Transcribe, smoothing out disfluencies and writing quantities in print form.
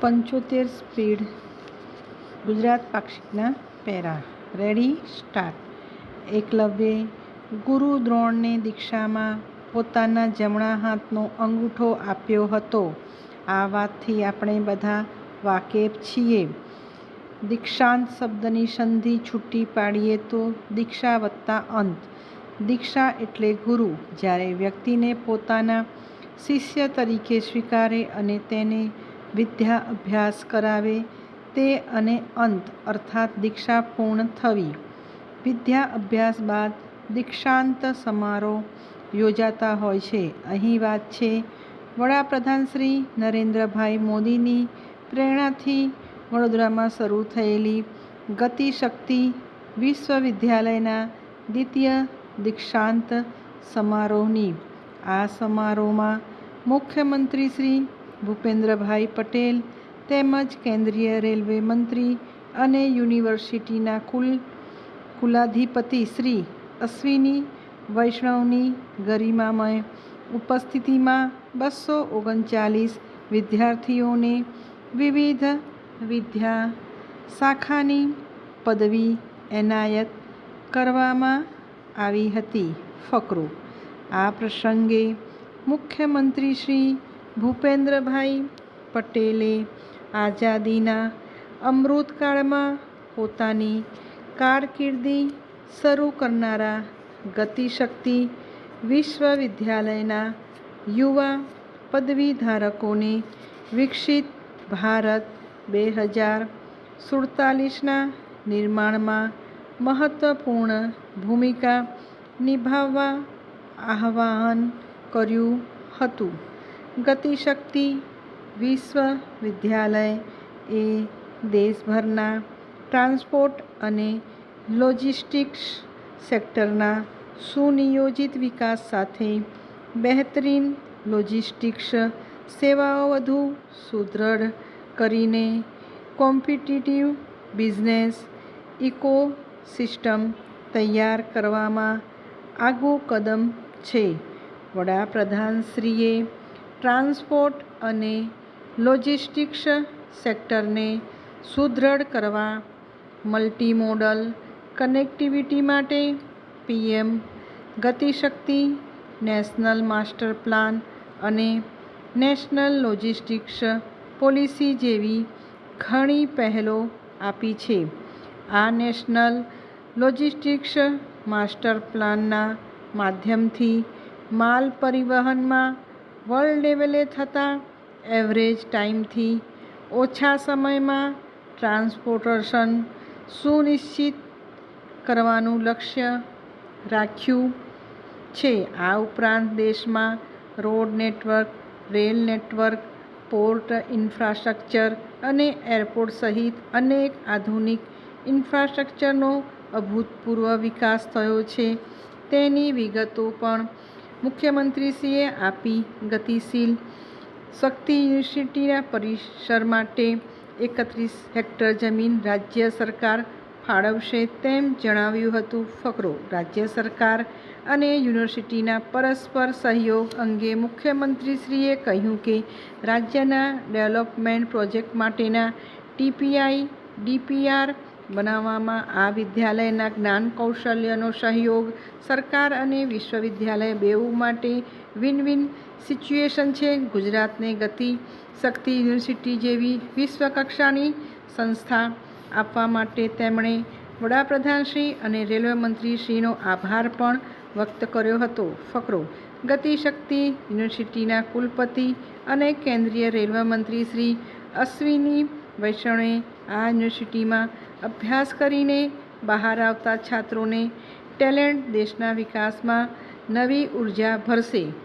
75 speed Gujarat પાક્ષિકના para. Ready start. એકલવ્યે ગુરુ દ્રોણને દીક્ષામાં પોતાના જમણા હાથનો અંગૂઠો આપ્યો હતો. આ વાતથી આપણે બધા વાકેફ છીએ. દીક્ષાંત શબ્દની સંધિ છૂટી પાડીએ તો દીક્ષા વત્તા અંત. દીક્ષા એટલે ગુરુ. જ્યારે વ્યક્તિને પોતાના શિષ્ય તરીકે સ્વીકારે અને તેને વિદ્યા અભ્યાસ કરાવે તે અને અંત અર્થાત દીક્ષા પૂર્ણ થવી. વિદ્યા અભ્યાસ બાદ દીક્ષાંત સમારોહ યોજાતા હોય છે. અહીં વાત છે વડાપ્રધાન શ્રી નરેન્દ્રભાઈ મોદીની પ્રેરણાથી વડોદરામાં શરૂ થયેલી ગતિશક્તિ વિશ્વવિદ્યાલયના દ્વિતીય દીક્ષાંત સમારોહની. આ સમારોહમાં મુખ્યમંત્રી શ્રી ભૂપેન્દ્રભાઈ પટેલ તેમજ કેન્દ્રીય રેલવે મંત્રી અને યુનિવર્સિટીના કુલાધિપતિ શ્રી અશ્વિની વૈષ્ણવની ગરિમામય ઉપસ્થિતિમાં 239 વિદ્યાર્થીઓને વિવિધ વિદ્યા શાખાની પદવી એનાયત કરવામાં આવી હતી. ફકરો. આ પ્રસંગે મુખ્યમંત્રી શ્રી ભૂપેન્દ્રભાઈ પટેલે આઝાદીના અમૃતકાળમાં પોતાની કારકિર્દી શરૂ કરનારા ગતિશક્તિ વિશ્વવિદ્યાલયના યુવા પદવીધારકોને વિકસિત ભારત 2047ના નિર્માણમાં મહત્વપૂર્ણ ભૂમિકા નિભાવવા આહ્વાન કર્યું હતું. ગતિશક્તિ વિશ્વવિદ્યાલય એ દેશભરના ટ્રાન્સપોર્ટ અને લોજિસ્ટિક્સ સેક્ટરના સુનિયોજિત વિકાસ સાથે બહેતરીન લોજિસ્ટિક્સ સેવાઓ વધુ સુદૃઢ કરીને કોમ્પિટિટિવ બિઝનેસ ઇકોસિસ્ટમ તૈયાર કરવામાં આગવું કદમ છે. વડાપ્રધાનશ્રીએ ટ્રાન્સપોર્ટ અને લોજિસ્ટિક્સ સેક્ટરને સુદૃઢ કરવા મલ્ટીમોડલ કનેક્ટિવિટી માટે PM Gatishakti national master plan અને નેશનલ લોજિસ્ટિક્સ પોલિસી જેવી ઘણી પહેલો આપી છે. આ નેશનલ લોજિસ્ટિક્સ માસ્ટર પ્લાનના માધ્યમથી માલ પરિવહનમાં વર્લ્ડ લેવલે થતા એવરેજ ટાઈમથી ઓછા સમયમાં ટ્રાન્સપોર્ટેશન સુનિશ્ચિત કરવાનું લક્ષ્ય રાખ્યું છે. આ ઉપરાંત દેશમાં road network, rail network, port infrastructure અને એરપોર્ટ સહિત અનેક આધુનિક ઇન્ફ્રાસ્ટ્રક્ચરનો અભૂતપૂર્વ વિકાસ થયો છે. તેની વિગતો પણ મુખ્યમંત્રીશ્રીએ આપી. ગતિશીલ શક્તિ યુનિવર્સિટીના પરિસર માટે 31 હેક્ટર જમીન રાજ્ય સરકાર ફાળવશે તેમ જણાવ્યું હતું. ફકરો. રાજ્ય સરકાર અને યુનિવર્સિટીના પરસ્પર સહયોગ અંગે મુખ્યમંત્રીશ્રીએ કહ્યું કે રાજ્યના ડેવલપમેન્ટ પ્રોજેક્ટ માટેના ટીપીઆઈ ડીપીઆર બનાવવામાં આ વિદ્યાલયના જ્ઞાન કૌશલ્યનો સહયોગ સરકાર અને વિશ્વવિદ્યાલય બેઉ માટે વિન વિન સિચ્યુએશન છે. ગુજરાતને ગતિ શક્તિ યુનિવર્સિટી જેવી વિશ્વકક્ષાની સંસ્થા આપવા માટે તેમણે વડાપ્રધાનશ્રી અને રેલવે મંત્રીશ્રીનો આભાર પણ વ્યક્ત કર્યો હતો. ફકરો. ગતિશક્તિ યુનિવર્સિટીના કુલપતિ અને કેન્દ્રીય રેલવે મંત્રી શ્રી અશ્વિની વૈષ્ણવે આ યુનિવર્સિટીમાં અભ્યાસ કરીને બહાર આવતા છાત્રોને ટેલેન્ટ દેશના વિકાસમાં નવી ઉર્જા ભરશે.